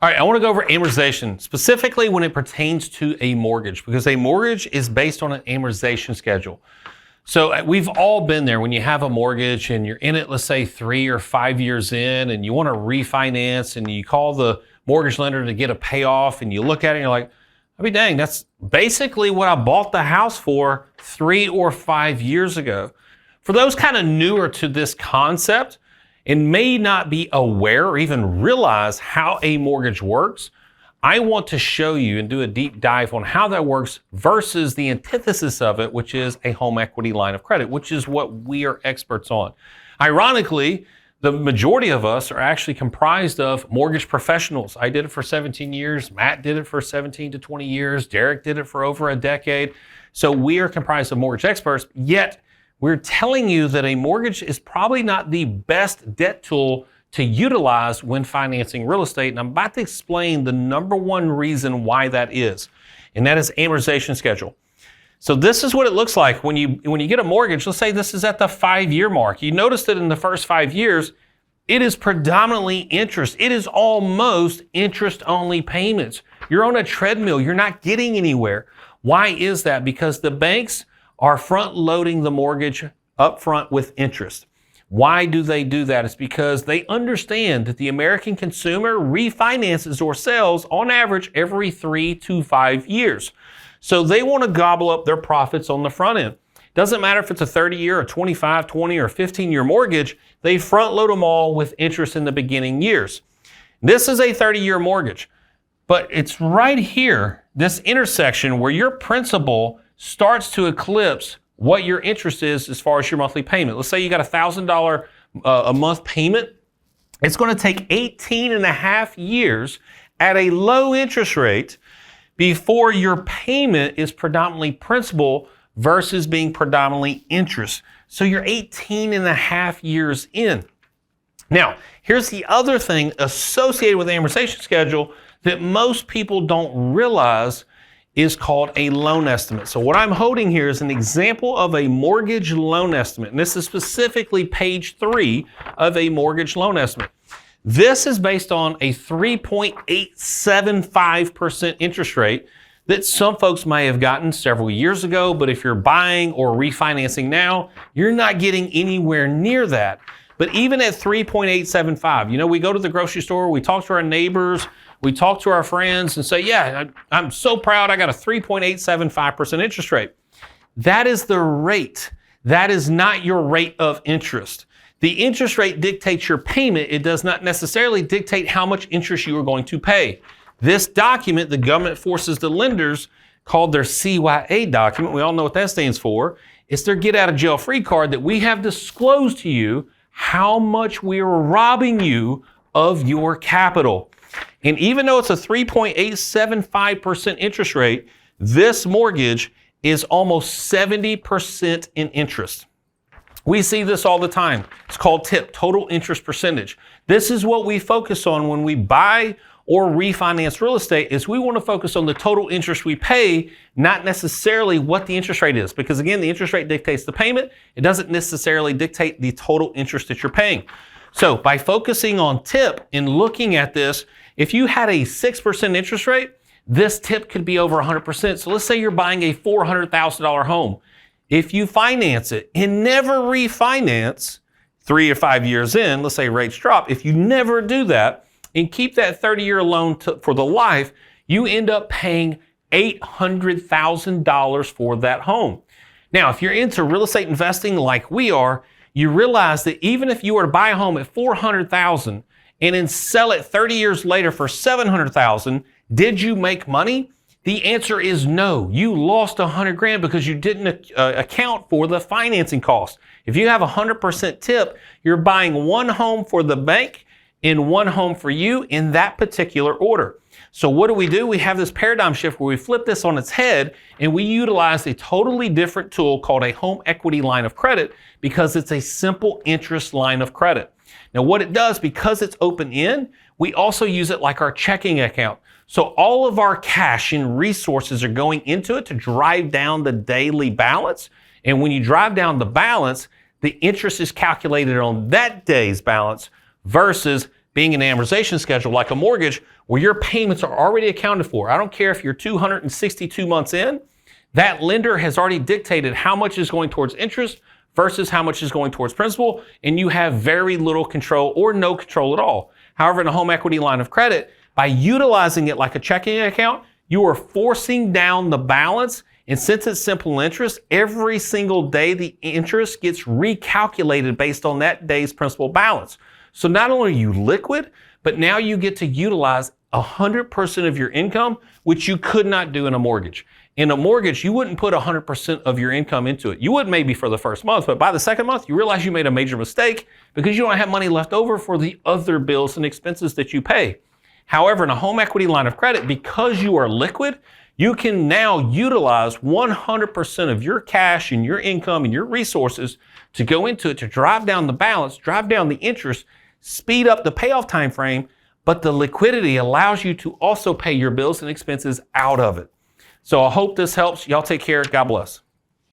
All right, I want to go over amortization, specifically when it pertains to a mortgage, because a mortgage is based on an amortization schedule. So we've all been there when you have a mortgage and you're in it, let's say 3 or 5 years in, and you want to refinance and you call the mortgage lender to get a payoff and you look at it and you're like, I mean, dang, that's basically what I bought the house for 3 or 5 years ago. For those kind of newer to this concept and may not be aware or even realize how a mortgage works, I want to show you and do a deep dive on how that works versus the antithesis of it, which is a home equity line of credit, which is what we are experts on. Ironically, the majority of us are actually comprised of mortgage professionals. I did it for 17 years. Matt did it for 17 to 20 years. Derek did it for over a decade. So we are comprised of mortgage experts, yet we're telling you that a mortgage is probably not the best debt tool to utilize when financing real estate. And I'm about to explain the number one reason why that is, and that is amortization schedule. So this is what it looks like when you get a mortgage. Let's say this is at the 5-year mark. You notice that in the first 5 years, it is predominantly interest. It is almost interest-only payments. You're on a treadmill. You're not getting anywhere. Why is that? Because the banks are front-loading the mortgage up front with interest. Why do they do that? It's because they understand that the American consumer refinances or sells on average every 3 to 5 years. So they want to gobble up their profits on the front end. Doesn't matter if it's a 30-year, a 25, 20, or 15-year mortgage, they front load them all with interest in the beginning years. This is a 30-year mortgage, but it's right here, this intersection where your principal starts to eclipse what your interest is as far as your monthly payment. Let's say you got $1,000 a month payment. It's going to take 18 and a half years at a low interest rate before your payment is predominantly principal versus being predominantly interest. So you're 18 and a half years in. Now, here's the other thing associated with the amortization schedule that most people don't realize is called a loan estimate. So what I'm holding here is an example of a mortgage loan estimate. And this is specifically page 3 of a mortgage loan estimate. This is based on a 3.875% interest rate that some folks may have gotten several years ago, but if you're buying or refinancing now, you're not getting anywhere near that. But even at 3.875, we go to the grocery store, we talk to our neighbors, we talk to our friends and say, yeah, I'm so proud I got a 3.875% interest rate. That is the rate. That is not your rate of interest. The interest rate dictates your payment. It does not necessarily dictate how much interest you are going to pay. This document, the government forces the lenders, called their CYA document, we all know what that stands for, it's their get out of jail free card that we have disclosed to you how much we are robbing you of your capital. And even though it's a 3.875% interest rate, this mortgage is almost 70% in interest. We see this all the time. It's called TIP, total interest percentage. This is what we focus on when we buy or refinance real estate, is we want to focus on the total interest we pay, not necessarily what the interest rate is. Because again, the interest rate dictates the payment. It doesn't necessarily dictate the total interest that you're paying. So by focusing on TIP and looking at this, if you had a 6% interest rate, this TIP could be over 100%. So let's say you're buying a $400,000 home. If you finance it and never refinance 3 or 5 years in, let's say rates drop, if you never do that and keep that 30-year loan for the life, you end up paying $800,000 for that home. Now, if you're into real estate investing like we are, you realize that even if you were to buy a home at $400,000 and then sell it 30 years later for $700,000, did you make money? The answer is no. You lost $100,000 because you didn't account for the financing cost. If you have 100% tip, you're buying one home for the bank and one home for you in that particular order. So what do? We have this paradigm shift where we flip this on its head and we utilize a totally different tool called a home equity line of credit because it's a simple interest line of credit. Now what it does, because it's open end, we also use it like our checking account. So all of our cash and resources are going into it to drive down the daily balance. And when you drive down the balance, the interest is calculated on that day's balance versus being an amortization schedule like a mortgage where your payments are already accounted for. I don't care if you're 262 months in, that lender has already dictated how much is going towards interest versus how much is going towards principal, and you have very little control or no control at all. However, in a home equity line of credit, by utilizing it like a checking account, you are forcing down the balance, and since it's simple interest, every single day the interest gets recalculated based on that day's principal balance. So not only are you liquid, but now you get to utilize 100% of your income, which you could not do in a mortgage. In a mortgage, you wouldn't put 100% of your income into it. You would maybe for the first month, but by the second month, you realize you made a major mistake because you don't have money left over for the other bills and expenses that you pay. However, in a home equity line of credit, because you are liquid, you can now utilize 100% of your cash and your income and your resources to go into it to drive down the balance, drive down the interest, speed up the payoff time frame, but the liquidity allows you to also pay your bills and expenses out of it. So I hope this helps. Y'all take care. God bless.